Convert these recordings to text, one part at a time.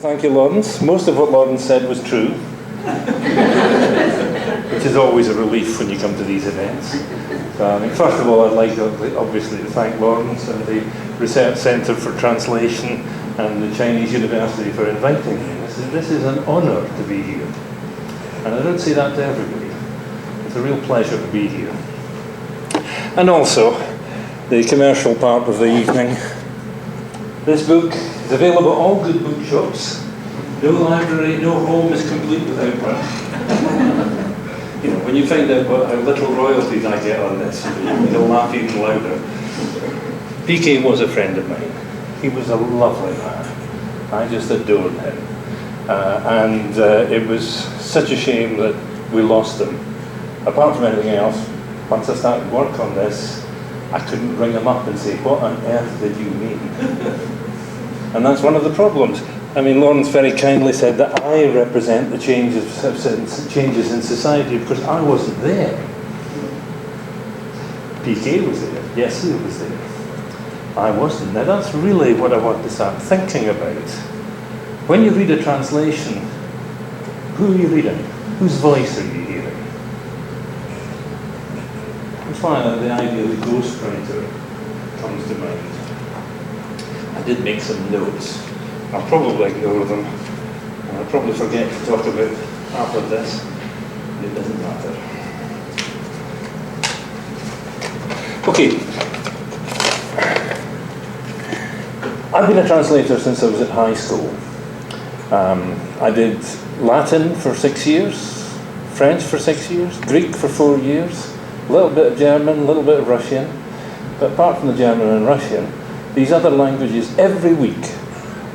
Thank you, Lawrence. Most of what Lawrence said was true, which is always a relief when you come to these events. So, first of all, I'd like obviously to thank Lawrence and the Research Centre for Translation and the Chinese University for inviting me. This is an honour to be here. And I don't say that to everybody. It's a real pleasure to be here. And also, the commercial part of the evening. This book is available at all good bookshops. No library, no home is complete without one. You know, when you find out how little royalties I get on this, you'll laugh even louder. PK was a friend of mine. He was a lovely man. I just adored him. And it was such a shame that we lost him. Apart from anything else, once I started work on this, I couldn't ring him up and say, what on earth did you mean? And that's one of the problems. I mean, Lawrence very kindly said that I represent the changes in society because I wasn't there. PK was there. Yes, he was there. I wasn't. Now that's really what I want to start thinking about. When you read a translation, who are you reading? Whose voice are you hearing? That's why the idea of the ghostwriter comes to mind. I did make some notes. I'll probably ignore them. And I'll probably forget to talk about half of this. It doesn't matter. Okay. I've been a translator since I was at high school. I did Latin for 6 years, French for 6 years, Greek for 4 years, a little bit of German, a little bit of Russian. But apart from the German and Russian, these other languages, every week,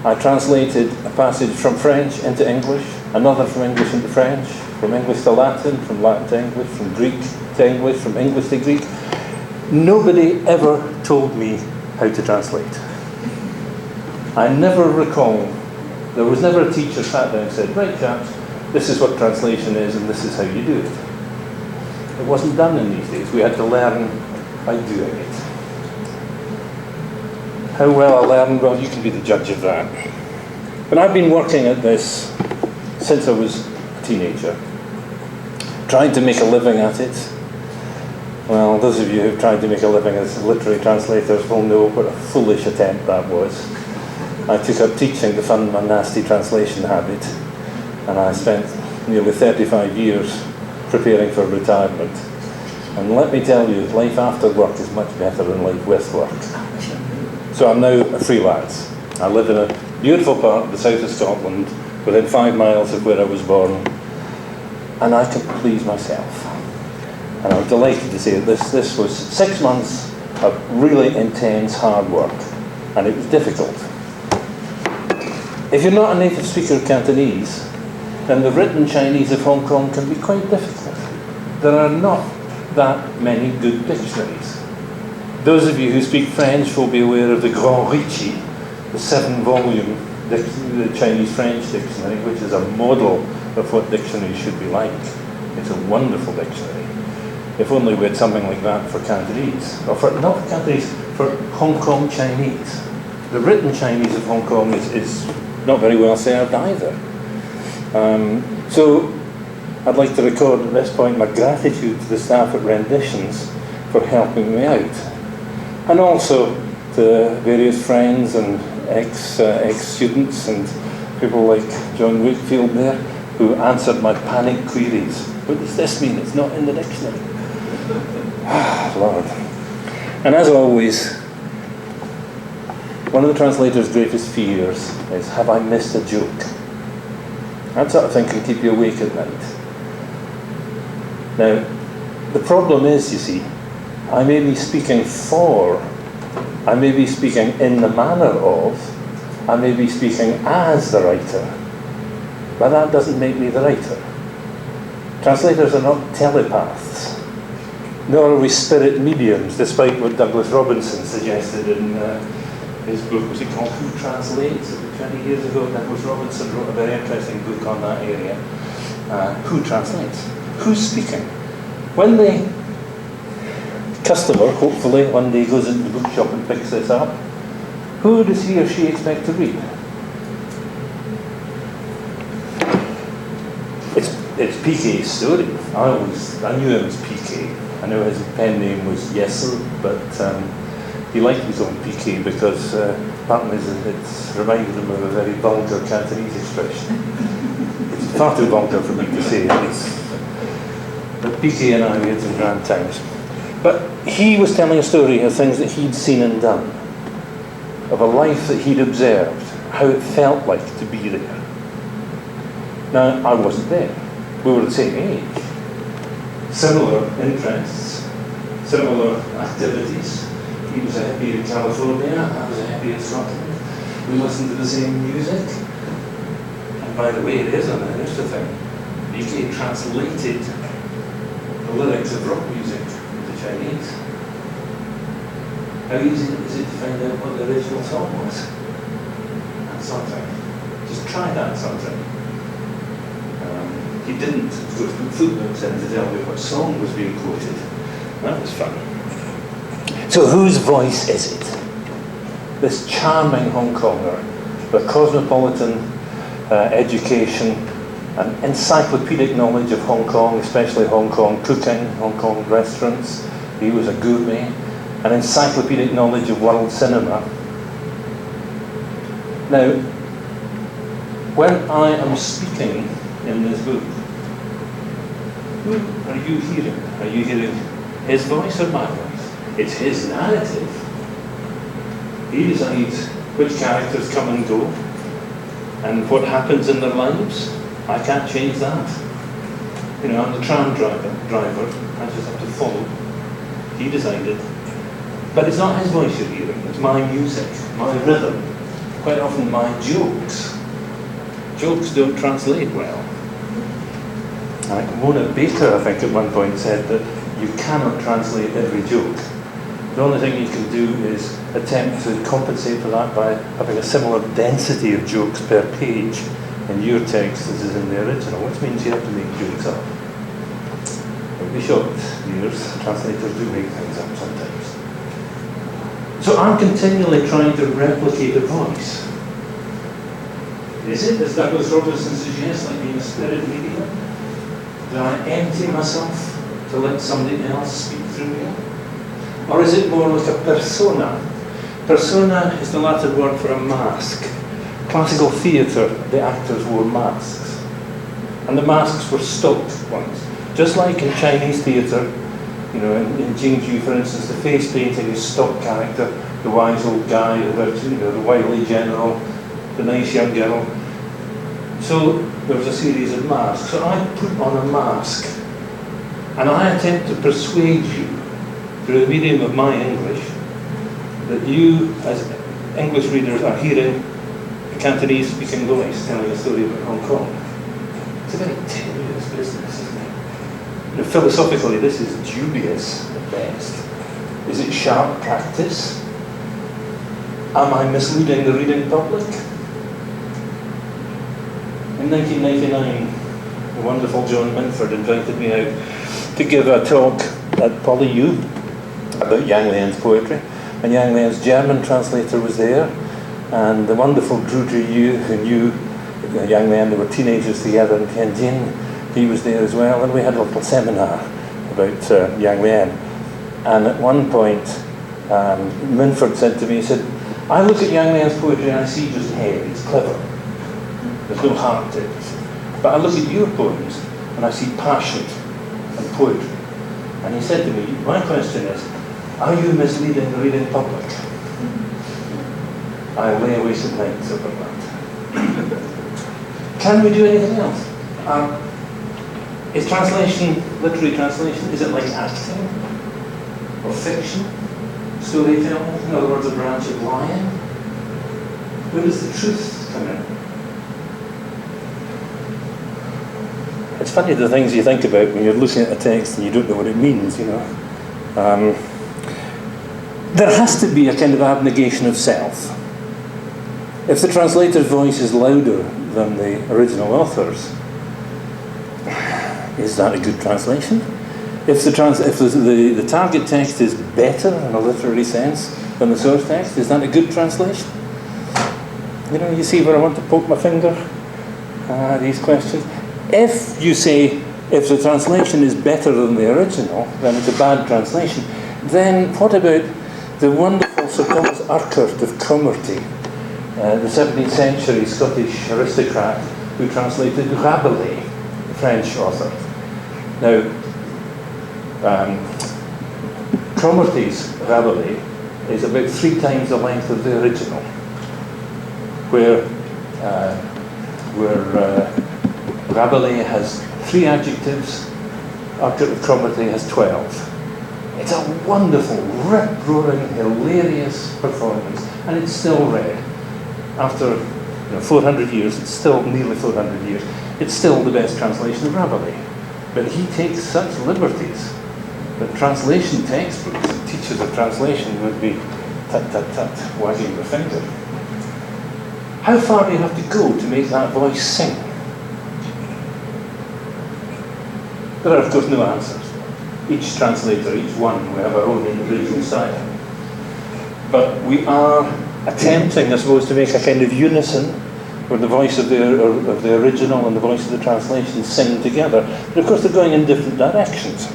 I translated a passage from French into English, another from English into French, from English to Latin, from Latin to English, from Greek to English, from English to Greek. Nobody ever told me how to translate. I never recall, there was never a teacher sat down and said, right chaps, this is what translation is and this is how you do it. It wasn't done in these days. We had to learn by doing it. How well I learned, well, you can be the judge of that. But I've been working at this since I was a teenager, trying to make a living at it. Well, those of you who've tried to make a living as literary translators will know what a foolish attempt that was. I took up teaching to fund my nasty translation habit, and I spent nearly 35 years preparing for retirement. And let me tell you, life after work is much better than life with work. So I'm now a freelance. I live in a beautiful part of the south of Scotland, within 5 miles of where I was born, and I can please myself. And I'm delighted to say that this was 6 months of really intense hard work, and it was difficult. If you're not a native speaker of Cantonese, then the written Chinese of Hong Kong can be quite difficult. There are not that many good dictionaries. Those of you who speak French will be aware of the Grand Ricci, the 7-volume Chinese-French dictionary, which is a model of what dictionaries should be like. It's a wonderful dictionary. If only we had something like that for Cantonese, or not for Cantonese, for Hong Kong Chinese. The written Chinese of Hong Kong is not very well served either. So I'd like to record at this point my gratitude to the staff at Renditions for helping me out. And also to various friends and ex-students and people like John Wakefield there, who answered my panic queries. What does this mean? It's not in the dictionary. Lord. And as always, one of the translator's greatest fears is, have I missed a joke? That sort of thing can keep you awake at night. Now, the problem is, you see, I may be speaking for, I may be speaking in the manner of, I may be speaking as the writer, but that doesn't make me the writer. Translators are not telepaths, nor are we spirit mediums, despite what Douglas Robinson suggested in his book, was it called Who Translates? 20 years ago, Douglas Robinson wrote a very interesting book on that area. Who translates? Who's speaking? When the customer, hopefully, one day goes into the bookshop and picks this up, who does he or she expect to read? it's PK's story. I knew him as PK. I know his pen name was Yesser, but he liked his own PK because apparently it's reminded him of a very vulgar Cantonese expression. It's far too vulgar for me to say at least. But PK and I, we had some grand times. But he was telling a story of things that he'd seen and done, of a life that he'd observed, how it felt like to be there. Now, I wasn't there. We were the same age. Similar interests, similar activities. He was a hippie in California, I was a hippie in Scotland. We listened to the same music. And by the way, there's the thing. BK translated the lyrics of rock music into Chinese. How easy is it to find out what the original song was? That's something. Just try that sometime. He didn't, of course, put footnotes in to tell me what song was being quoted. That was fun. So whose voice is it? This charming Hong Konger, with cosmopolitan education and encyclopedic knowledge of Hong Kong, especially Hong Kong cooking, Hong Kong restaurants. He was a gourmet. An encyclopedic knowledge of world cinema. Now, when I am speaking in this book, who are you hearing? Are you hearing his voice or my voice? It's his narrative. He decides which characters come and go and what happens in their lives. I can't change that. You know, I'm the tram driver. I just have to follow. He decided. But it's not his voice you're hearing. It's my music, my rhythm, quite often my jokes. Jokes don't translate well. Like Mona Baker, I think, at one point said that you cannot translate every joke. The only thing you can do is attempt to compensate for that by having a similar density of jokes per page in your text as is in the original, which means you have to make jokes up. Don't be shocked, viewers. Translators do make things up sometimes. So I'm continually trying to replicate a voice. Is it, as Douglas Robertson suggests, like being a spirit medium? Do I empty myself to let somebody else speak through me? Or is it more like a persona? Persona is the Latin word for a mask. Classical theatre, the actors wore masks. And the masks were stocked once. Just like in Chinese theatre, you know, in Jingju, for instance, the face painting is stock character, the wise old guy, the wily general, the nice young girl. So there was a series of masks. So I put on a mask, and I attempt to persuade you, through the medium of my English, that you, as English readers, are hearing a Cantonese-speaking voice telling a story about Hong Kong. It's a very tenuous business, isn't it? You know, philosophically, this is dubious at best. Is it sharp practice? Am I misleading the reading public? In 1999, the wonderful John Minford invited me out to give a talk at PolyU about Yang Lian's poetry. And Yang Lian's German translator was there, and the wonderful Drew Yu, who knew Yang Lian, they were teenagers together in Tianjin, he was there as well, and we had a little seminar about Yang Lian. And at one point, Minford said to me, he said, I look at Yang Lian's poetry and I see just head, it's clever. There's no heart to it. But I look at your poems and I see passion and poetry. And he said to me, my question is, are you misleading the reading public? I lay awake at night about that. Can we do anything else? Is translation, literary translation, is it like acting? Or fiction? Storytelling? In other words, a branch of lying? Where does the truth come in? It's funny the things you think about when you're looking at a text and you don't know what it means, you know. There has to be a kind of abnegation of self. If the translator's voice is louder than the original author's, is that a good translation? If the target text is better in a literary sense than the source text, is that a good translation? You know, you see where I want to poke my finger? These questions. If you say, if the translation is better than the original, then it's a bad translation, then what about the wonderful Sir Thomas Urquhart of Cromarty, the 17th century Scottish aristocrat who translated Rabelais, the French author. Now, Cromarty's Rabelais is about 3 times the length of the original, where Rabelais has 3 adjectives, Urquhart of Cromarty has 12. It's a wonderful, rip-roaring, hilarious performance, and it's still read. After 400 years, it's still nearly 400 years, it's still the best translation of Rabelais. But he takes such liberties that translation textbooks and teachers of translation would be tut-tut-tut, wagging their finger. How far do you have to go to make that voice sing? There are, of course, no answers. Each translator, each one, we have our own individual style. But we are attempting, I suppose, to make a kind of unison where the voice of the original and the voice of the translation sing together. But of course, they're going in different directions.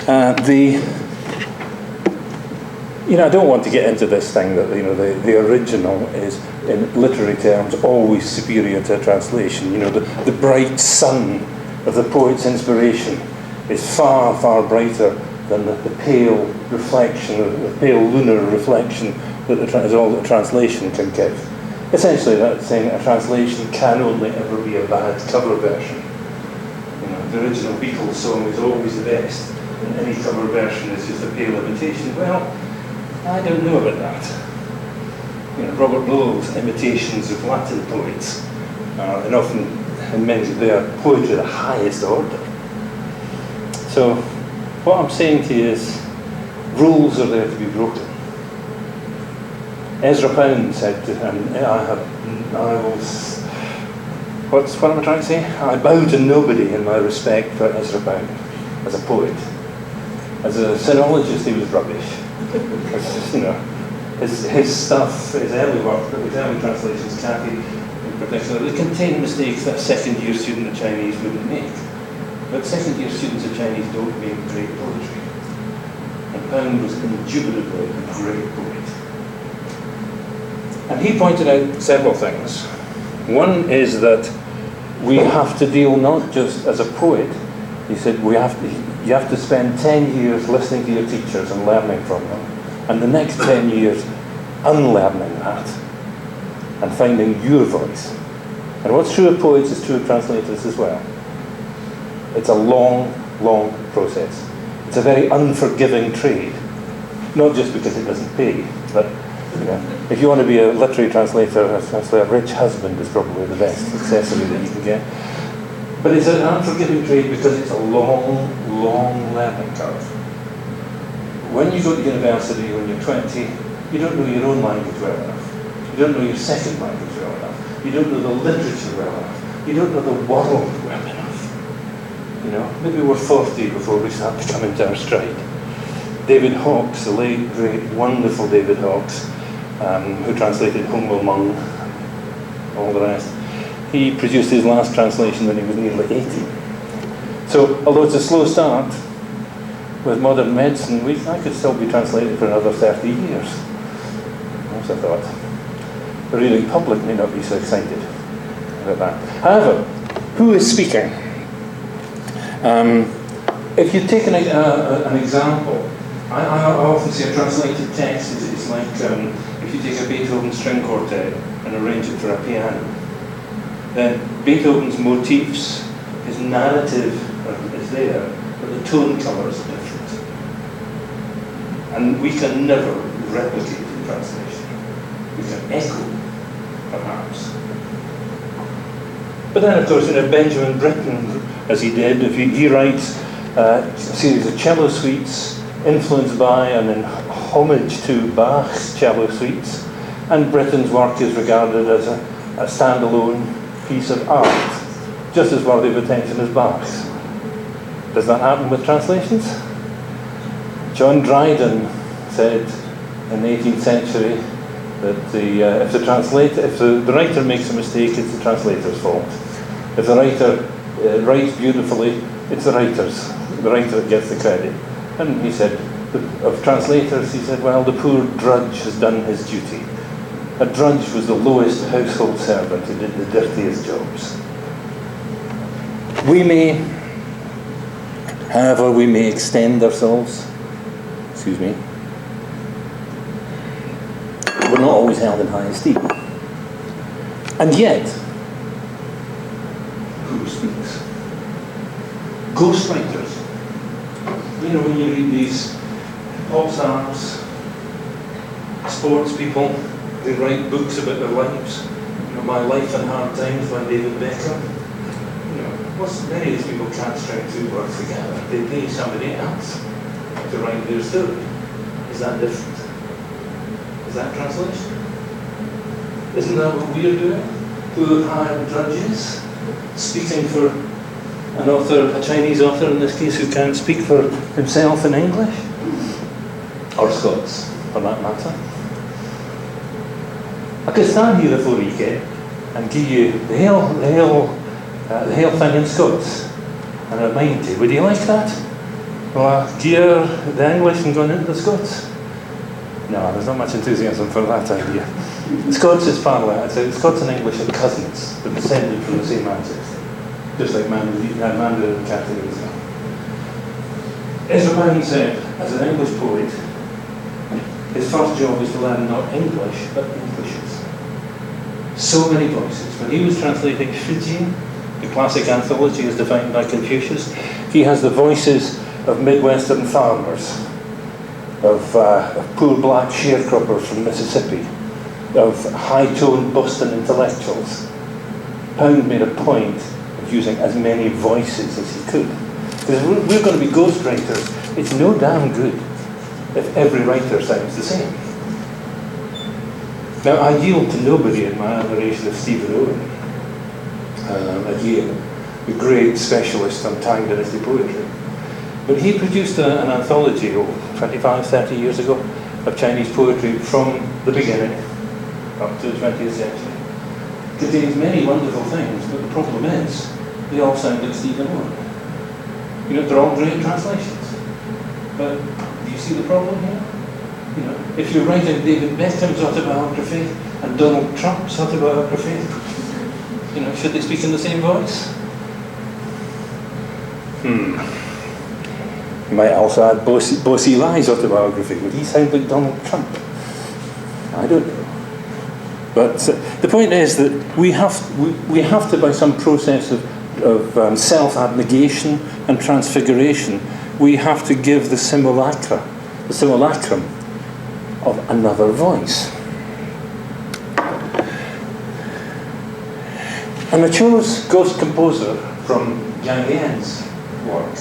I don't want to get into this thing that the original is, in literary terms, always superior to a translation. The bright sun of the poet's inspiration is far, far brighter than the pale reflection, the pale lunar reflection that is all that a translation can give. Essentially, that's saying a translation can only ever be a bad cover version. The original Beatles song is always the best, and any cover version is just a pale imitation. Well, I don't know about that. Robert Lowell's imitations of Latin poets are, and often in many of their poetry, the highest order. So, what I'm saying to you is, rules are there to be broken. Ezra Pound said, what am I trying to say? I bow to nobody in my respect for Ezra Pound as a poet. As a sinologist, he was rubbish. His stuff, his early work, his early translations, Cathy in particular, they contain mistakes that a second-year student of Chinese wouldn't make. But second-year students of Chinese don't make great poetry. And Pound was indubitably a great poet. And he pointed out several things. One is that we have to deal not just as a poet. He said you have to spend 10 years listening to your teachers and learning from them, and the next 10 years unlearning that and finding your voice. And what's true of poets is true of translators as well. It's a long, long process. It's a very unforgiving trade, not just because it doesn't pay, but if you want to be a literary translator, a rich husband is probably the best accessory that you can get. But it's an unforgiving trade because it's a long, long learning curve. When you go to university when you're 20, you don't know your own language well enough. You don't know your second language well enough. You don't know the literature well enough. You don't know the world well enough. Maybe we're 40 before we start to come into our stride. David Hawkes, the late, great, wonderful David Hawkes, who translated Hong Will Mung, all the rest, he produced his last translation when he was nearly 80. So, although it's a slow start, with modern medicine, I could still be translated for another 30 years. That's a thought. The reading public may not be so excited about that. However, who is speaking? If you take an example, I often say a translated text is like if you take a Beethoven string quartet and arrange it for a piano, then Beethoven's motifs, his narrative is there, but the tone colours are different. And we can never replicate in translation. We can echo, perhaps. But then, of course, Benjamin Britten, as he did, if he writes a series of cello suites influenced by and in homage to Bach's cello suites, and Britten's work is regarded as a standalone piece of art, just as worthy of attention as Bach's. Does that happen with translations? John Dryden said in the 18th century that if the writer makes a mistake, it's the translator's fault. If the writer writes beautifully, it's the writer that gets the credit. And he said, of translators, he said, well, the poor drudge has done his duty. A drudge was the lowest household servant who did the dirtiest jobs. However, we may extend ourselves. Excuse me. We're not always held in high esteem. And yet, who speaks? Ghostwriters. You know, when you read these pop stars, sports people, they write books about their lives. You know, My Life in Hard Times by David Beckham. You know, many of these people can't string two words together. They pay somebody else to write their story. Is that different? Is that translation? Isn't that what we are doing? Who have hired drudges, speaking for an author, a Chinese author in this case, who can't speak for himself in English? Or Scots, for that matter. I could stand here before you and give you the whole thing in Scots and remind you. Would you like that? Well, gear the English and going into the Scots? No, there's not much enthusiasm for that idea. Scots is far less. Scots and English are cousins. They're descended from the same ancestor. Just like Mandarin and Cantonese. Ezra Pound said, as an English poet, his first job was to learn not English, but Englishes. So many voices. When he was translating Shiji, the classic anthology as defined by Confucius, he has the voices of Midwestern farmers, of poor black sharecroppers from Mississippi, of high-toned Boston intellectuals. Pound made a point of using as many voices as he could. Because if we're going to be ghostwriters, it's no damn good if every writer sounds the same. Now, I yield to nobody in my admiration of Stephen Owen at Yale, a great specialist on Tang Dynasty poetry. But he produced an anthology 25, 30 years ago of Chinese poetry from the beginning up to the 20th century. It contains many wonderful things, but the problem is they all sound like Stephen Owen. You know, they're all great translations. But do you see the problem here? You know, if you're writing David Beckham's autobiography and Donald Trump's autobiography, you know, should they speak in the same voice? You might also add Bossy Lie's autobiography. Would he sound like Donald Trump? I don't know. But the point is that we have to, by some process of self-abnegation and transfiguration, we have to give the simulacrum of another voice. And I chose Ghost Composer from Yang Lian's work.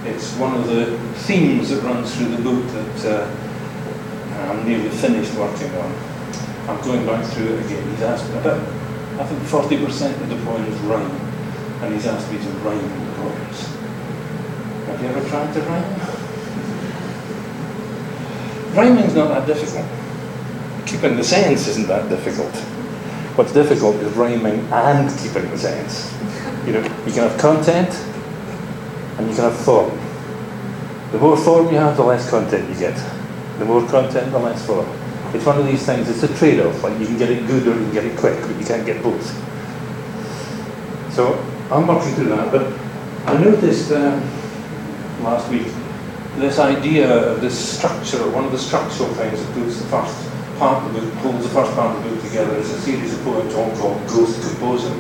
It's one of the themes that runs through the book that I'm nearly finished working on. I'm going back through it again. He's asked about, I think 40% of the poems rhyme, and he's asked me to rhyme the poems. Have you ever tried to rhyme? Rhyming's not that difficult. Keeping the sense isn't that difficult. What's difficult is rhyming and keeping the sense. You know, you can have content and you can have form. The more form you have, the less content you get. The more content, the less form. It's one of these things, it's a trade-off. Like, you can get it good or you can get it quick, but you can't get both. So I'm working through that, but I noticed last week this idea of this structure, one of the structural things that puts the first part of the book, holds the first part of the book together, is a series of poems all called Ghost Composer.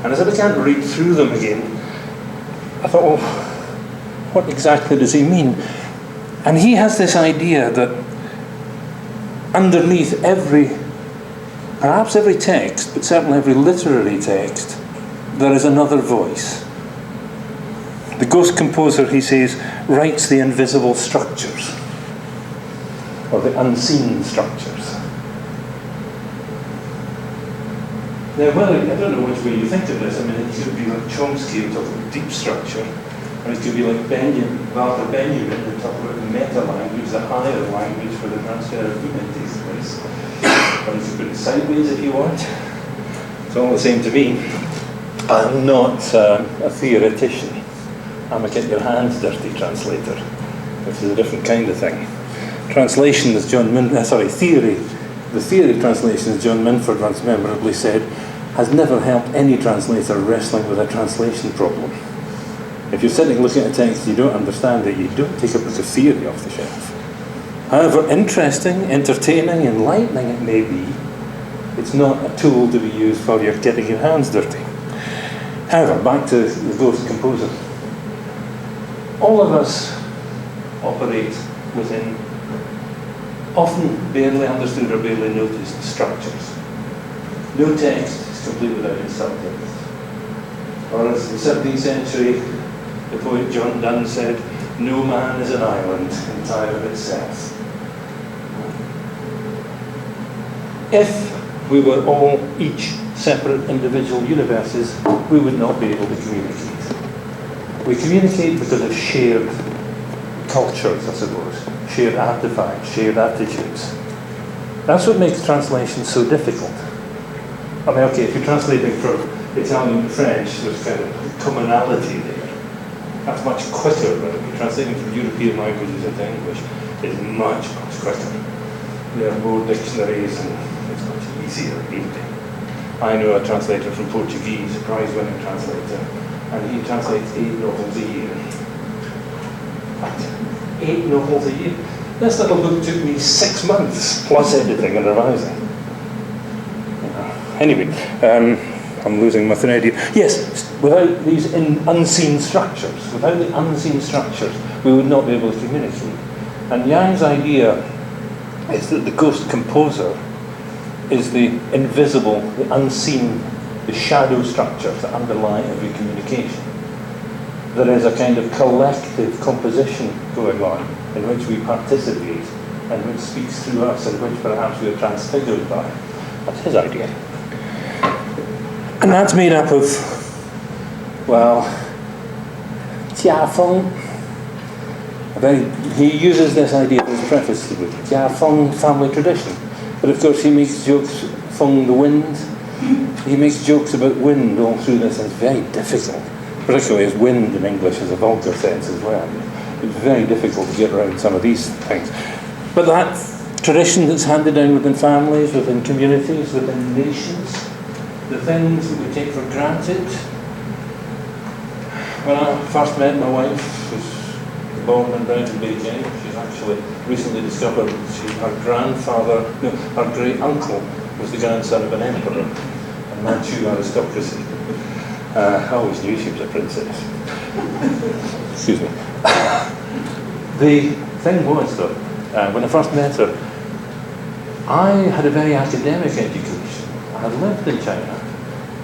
And as I began to read through them again, I thought, well, what exactly does he mean? And he has this idea that underneath perhaps every text, but certainly every literary text, there is another voice. The Ghost Composer, he says, writes the invisible structures, or the unseen structures. Now, I don't know which way you think of this. I mean, it could be like Chomsky who talks about deep structure, or it could be like Walter Benjamin who talks about the meta-language, the higher language where the transfer of movement takes place. Or you could put it sideways if you want. It's all the same to me. I I'm not a theoretician. I'm a get your hands dirty translator, which is a different kind of thing. Translation, as theory. The theory of translation, as John Minford once memorably said, has never helped any translator wrestling with a translation problem. If you're sitting looking at a text, you don't understand it, you don't take a book of theory off the shelf. However interesting, entertaining, enlightening it may be, it's not a tool to be used for your getting your hands dirty. However, back to the Ghost Composer. All of us operate within often barely understood or barely noticed structures. No text is complete without its subtext. Or as in the 17th century, the poet John Donne said, "No man is an island entire of itself." If we were all each separate individual universes, we would not be able to communicate. We communicate because of shared cultures, I suppose, shared artifacts, shared attitudes. That's what makes translation so difficult. I mean, okay, if you're translating from Italian to French, there's kind of commonality there. That's much quicker, right? If you're translating from European languages into English, it's much, much quicker. There are more dictionaries and it's much easier reading. I know a translator from Portuguese, a prize-winning translator, and he translates 8 novels a year. What? 8 novels a year? This little book took me 6 months, plus editing and revising. Anyway, I'm losing my thread here. Yes, without these unseen structures, we would not be able to communicate. And Yang's idea is that the ghost composer is the invisible, the unseen, the shadow structures that underlie every communication. There is a kind of collective composition going on in which we participate and which speaks through us and which perhaps we are transfigured by. That's his idea. And that's made up of, well, Jiafeng. He uses this idea as a preface to the book, Jiafeng family tradition. But of course he makes jokes, Feng the wind. He makes jokes about wind all through this, and it's very difficult, particularly as wind in English has a vulgar sense as well. It's very difficult to get around some of these things. But that tradition that's handed down within families, within communities, within nations, the things that we take for granted. When I first met my wife, who's born and bred in Beijing, she's actually recently discovered her great uncle was the grandson of an emperor, a Manchu aristocracy. I always knew she was a princess. Excuse me. The thing was, though, when I first met her, I had a very academic education. I had lived in China,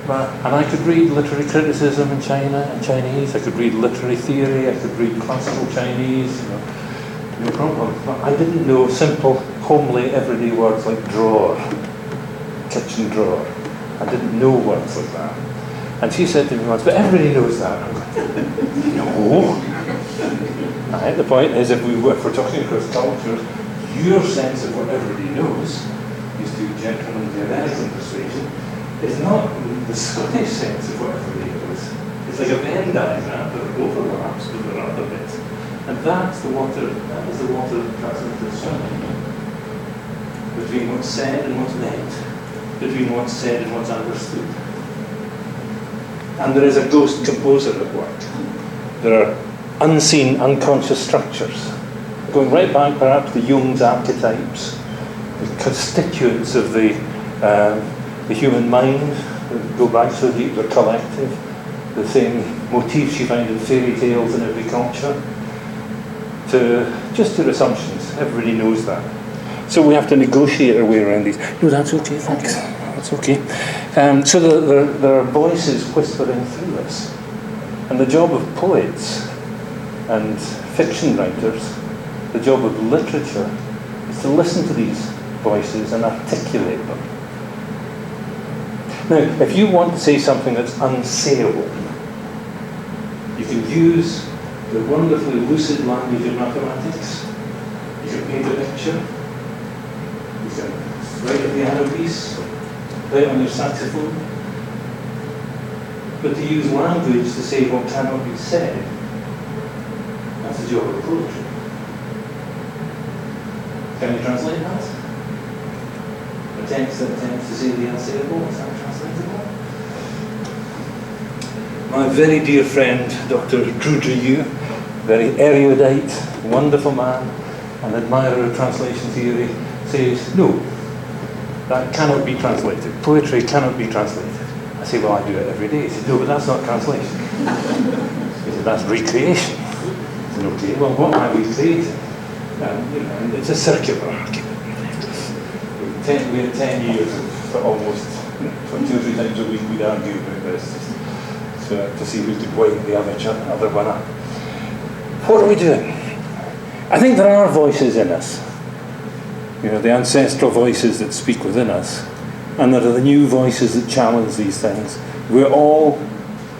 and I could read literary criticism in China and Chinese. I could read literary theory. I could read classical Chinese. No problem. But I didn't know simple, homely, everyday words like drawer, kitchen drawer. I didn't know words like that. And she said to me once, "But everybody knows that." I'm like, no. Right, the point is, if we're talking across cultures, your sense of what everybody knows, these two gentlemen of the American persuasion, is not the Scottish sense of what everybody knows. It's like a Venn diagram that overlaps with the other bit. And that is the water that transmitters between what's said and what's meant, between what's said and what's understood. And there is a ghost composer at work. There are unseen, unconscious structures, going right back perhaps to Jung's archetypes, the constituents of the human mind that go back so deep, they're collective, the same motifs you find in fairy tales in every culture, to just your assumptions. Everybody knows that. So we have to negotiate our way around these. No, that's okay, thanks. That's okay. So there are voices whispering through us. And the job of poets and fiction writers, the job of literature, is to listen to these voices and articulate them. Now, if you want to say something that's unsayable, you can use the wonderfully lucid language of mathematics. You can paint a picture. You can write a piano piece, play it on your saxophone. But to use language to say what cannot be said, that's the job of poetry. Can you translate that? A text that attempts to say the unsayable, is that translatable? My very dear friend, Dr. Drew, very erudite, wonderful man, an admirer of translation theory, says, no, that cannot be translated. Poetry cannot be translated. I say, well, I do it every day. He said, no, but that's not translation. He said, that's recreation. I said, okay, well, what am I recreating? And it's a circular argument. We had 10 years for almost 2 or 3 times a week we'd argue about this, to see who could wind the other one up. What are we doing? I think there are voices in us. The ancestral voices that speak within us, and there are the new voices that challenge these things. We're all,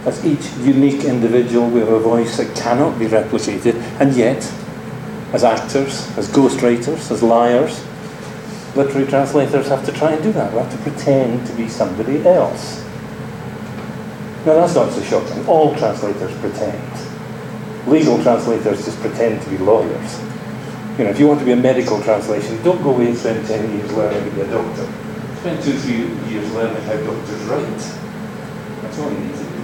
as each unique individual, we have a voice that cannot be replicated, and yet, as actors, as ghostwriters, as liars, literary translators have to try and do that. We have to pretend to be somebody else. Now that's not so shocking. All translators pretend. Legal translators just pretend to be lawyers. If you want to be a medical translation, don't go away and spend 10 years learning to be a doctor. Spend 2 or 3 years learning how doctors write. That's all you need to do.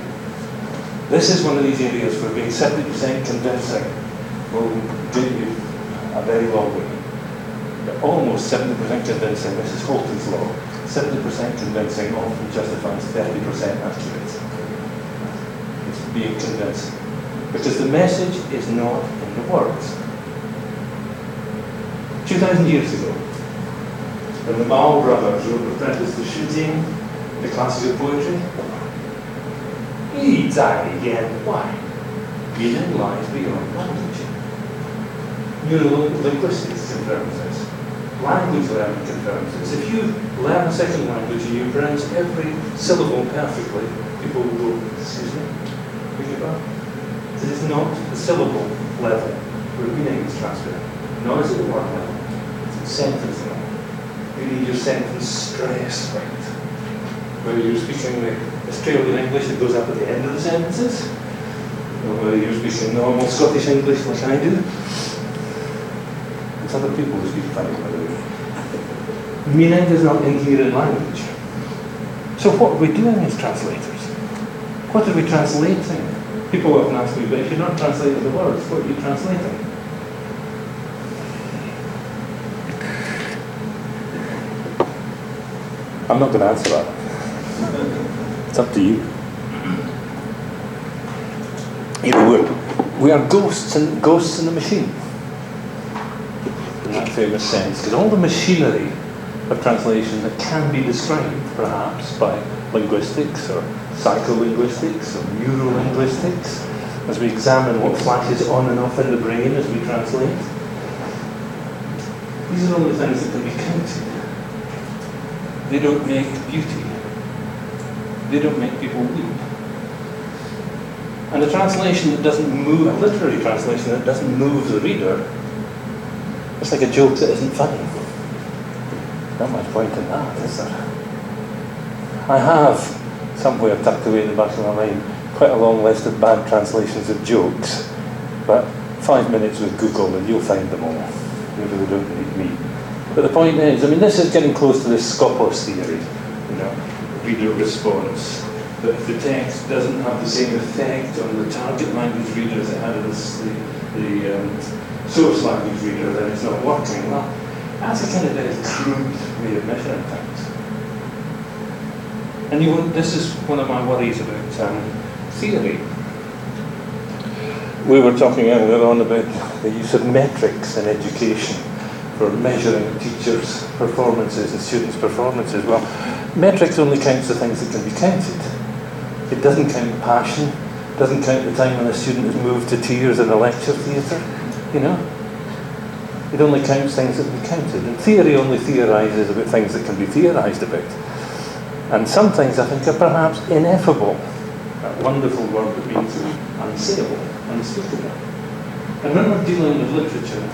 This is one of these areas where being 70% convincing will get you a very long way. But almost 70% convincing, this is Holton's law. 70% convincing often justifies 30% accurate. It's being convincing. Because the message is not in the words. 2,000 years ago, when the Mao brothers wrote the preface to Shooting, the classic of poetry, 意在言外, meaning lies beyond language. Neurolinguistics confirms this. Language learning confirms this. If you learn a second language and you pronounce every syllable perfectly, people will go, excuse me, beg your pardon? It is not the syllable level where meaning is transferred, nor is it the word level. It's sentence level. You need your sentence stress right. Whether you're speaking the Australian English that goes up at the end of the sentences, or whether you're speaking normal Scottish English like I do. It's other people who speak funny, by the way. Meaning is not inherent language. So what are we doing as translators? What are we translating? People often ask me, but if you're not translating the words, what are you translating? I'm not going to answer that. It's up to you. We are ghosts in the machine, in that famous sense, because all the machinery of translation that can be described, perhaps, by linguistics or psycholinguistics or neurolinguistics, as we examine what flashes on and off in the brain as we translate. These are all the things that can be counted. They don't make beauty. They don't make people weep. And a translation that doesn't move, a literary translation that doesn't move the reader, it's like a joke that isn't funny. Not much point in that, is there? I have, somewhere tucked away in the back of my mind, quite a long list of bad translations of jokes, but 5 minutes with Google and you'll find them all. You really don't need me. But the point is, this is getting close to this Scopus theory, reader response. That if the text doesn't have the same effect on the target language reader as it had on the source language reader, then it's not working. Well, that's a kind of very crude way of measuring things. And this is one of my worries about theory. We were talking earlier on about the use of metrics in education for measuring teachers' performances and students' performances. Well, metrics only counts the things that can be counted. It doesn't count passion, doesn't count the time when a student is moved to tears in a lecture theatre, It only counts things that can be counted. And theory only theorises about things that can be theorised about. And some things, I think, are perhaps ineffable. That wonderful word that means unsayable, unspeakable. And when we're dealing with literature,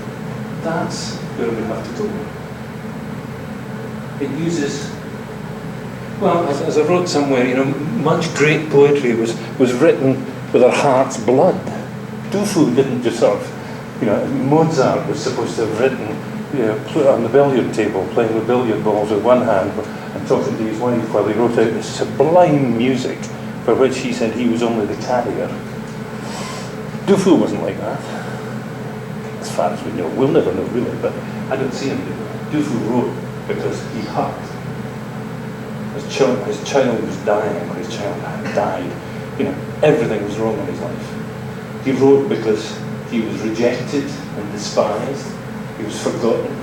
that's where we have to go. It uses Well, as I wrote somewhere, much great poetry was written with our heart's blood. Du Fu didn't just sort of, Mozart was supposed to have written, on the billiard table, playing with billiard balls with one hand and talking to his wife while he wrote out this sublime music for which he said he was only the carrier. Du Fu wasn't like that, as far as we know. We'll never know really, but I don't see him do that. Du Fu wrote because he hurt. His child was dying, or his child had died. Everything was wrong in his life. He wrote because he was rejected and despised. He was forgotten.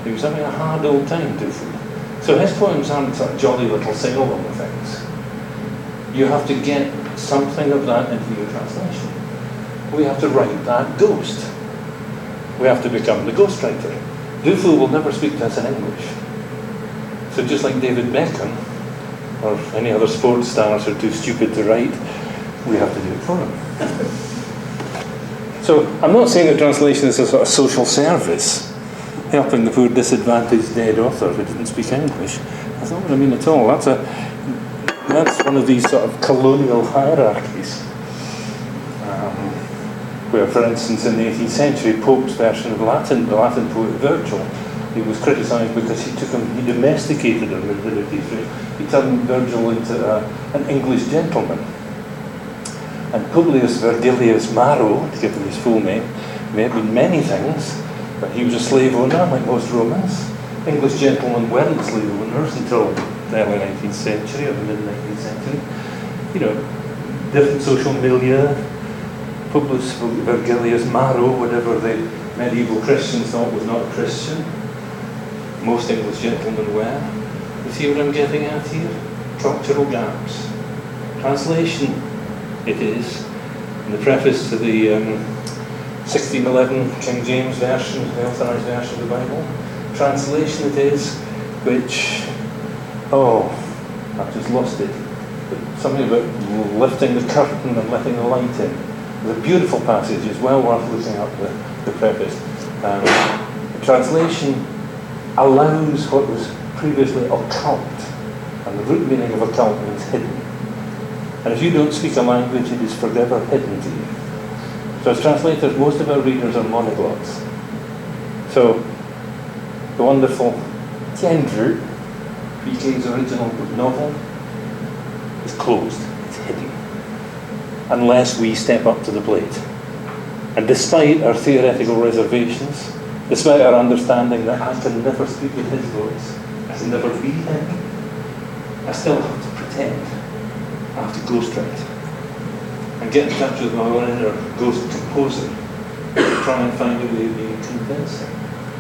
He was having a hard old time, Du Fu. So his poems aren't sort of jolly little sing-along things. You have to get something of that into your translation. We have to write that ghost. We have to become the ghostwriter. Du Fu will never speak to us in English. So just like David Beckham, or any other sports stars who are too stupid to write, we have to do it for them. So I'm not saying that translation is a sort of social service, helping the poor disadvantaged dead author who didn't speak English. That's not what I mean at all. That's one of these sort of colonial hierarchies. Where, for instance, in the 18th century, Pope's version of Latin, the Latin poet Virgil, he was criticised because he domesticated him with liberty. He turned Virgil into an English gentleman. And Publius Vergilius Maro, to give him his full name, may have been many things, but he was a slave owner like most Romans. English gentlemen weren't slave owners until the early 19th century or the mid-19th century. Different social milieu. Publius Vergilius Maro, whatever the medieval Christians thought was not Christian, most English gentlemen were. You see what I'm getting at here? Structural gaps. Translation, it is. In the preface to the 1611 King James version, the authorised version of the Bible, translation it is, which, I've just lost it. But something about lifting the curtain and letting the light in. It's a beautiful passage. It's well worth looking up the preface. The translation allows what was previously occult, and the root meaning of occult means hidden. And if you don't speak a language, it is forever hidden to you. So as translators, most of our readers are monoglots. So the wonderful Tiandrew, PK's original novel, is closed. It's hidden. Unless we step up to the plate. And despite our theoretical reservations, despite our understanding that I can never speak with his voice, I can never be him, I still have to pretend. I have to ghostwrite. And get in touch with my own inner ghost composer. Try and find a way of being convincing.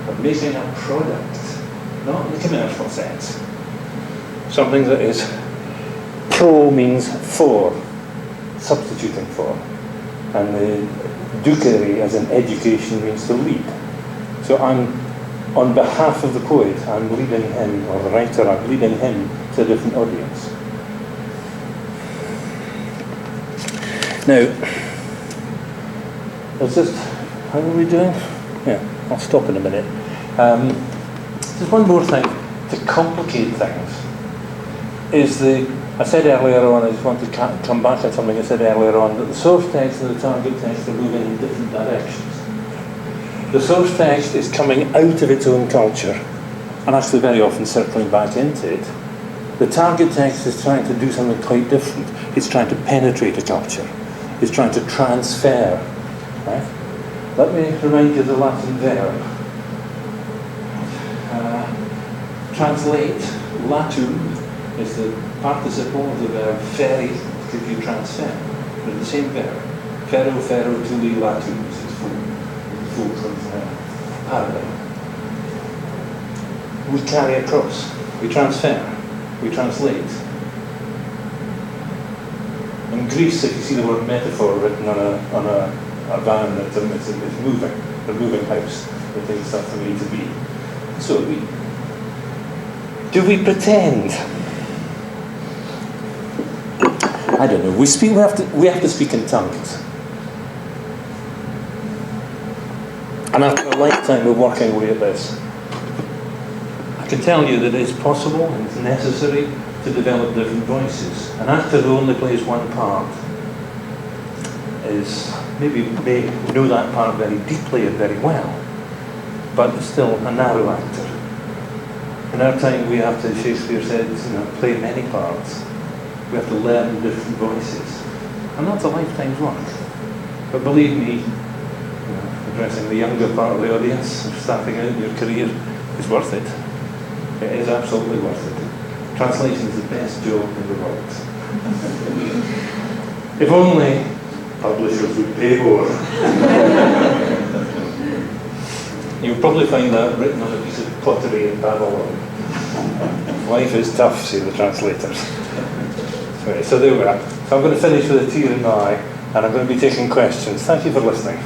Of making a product, not in the commercial sense. Something that is pro means for. Substituting for, and the ducery as an education means to lead. So I'm, on behalf of the poet, I'm leading him, or the writer, I'm leading him to a different audience. Now, how are we doing? Yeah, I'll stop in a minute. There's one more thing to complicate things, I said earlier on, I just want to come back to something I said earlier on, that the source text and the target text are moving in different directions. The source text is coming out of its own culture, and actually very often circling back into it. The target text is trying to do something quite different. It's trying to penetrate a culture. It's trying to transfer. Right? Let me remind you of the Latin verb. Translate, latum, is the participle of the verb ferry, to give you transfer. They're the same verb. Ferro, tuli, latum is its full paradigm. We carry across. We transfer. We translate. In Greece, if you see the word metaphor written on a van, it's moving. A moving house. It takes stuff from A to B. So do we pretend? I don't know. We have to speak in tongues. And after a lifetime of working away at this, I I can tell you that it's possible and it's necessary to develop different voices. An actor who only plays one part may know that part very deeply and very well, but it's still a narrow actor. In our time, we have to, Shakespeare said, play many parts. We have to learn different voices. And that's a lifetime's work. But believe me, addressing the younger part of the audience, starting out in your career, is worth it. It is absolutely worth it. Translation is the best job in the world. If only publishers would pay more. You'll probably find that written on a piece of pottery in Babylon. Life is tough, say the translators. Right, so there we are. So I'm going to finish with a tear in my eye, and I'm going to be taking questions. Thank you for listening.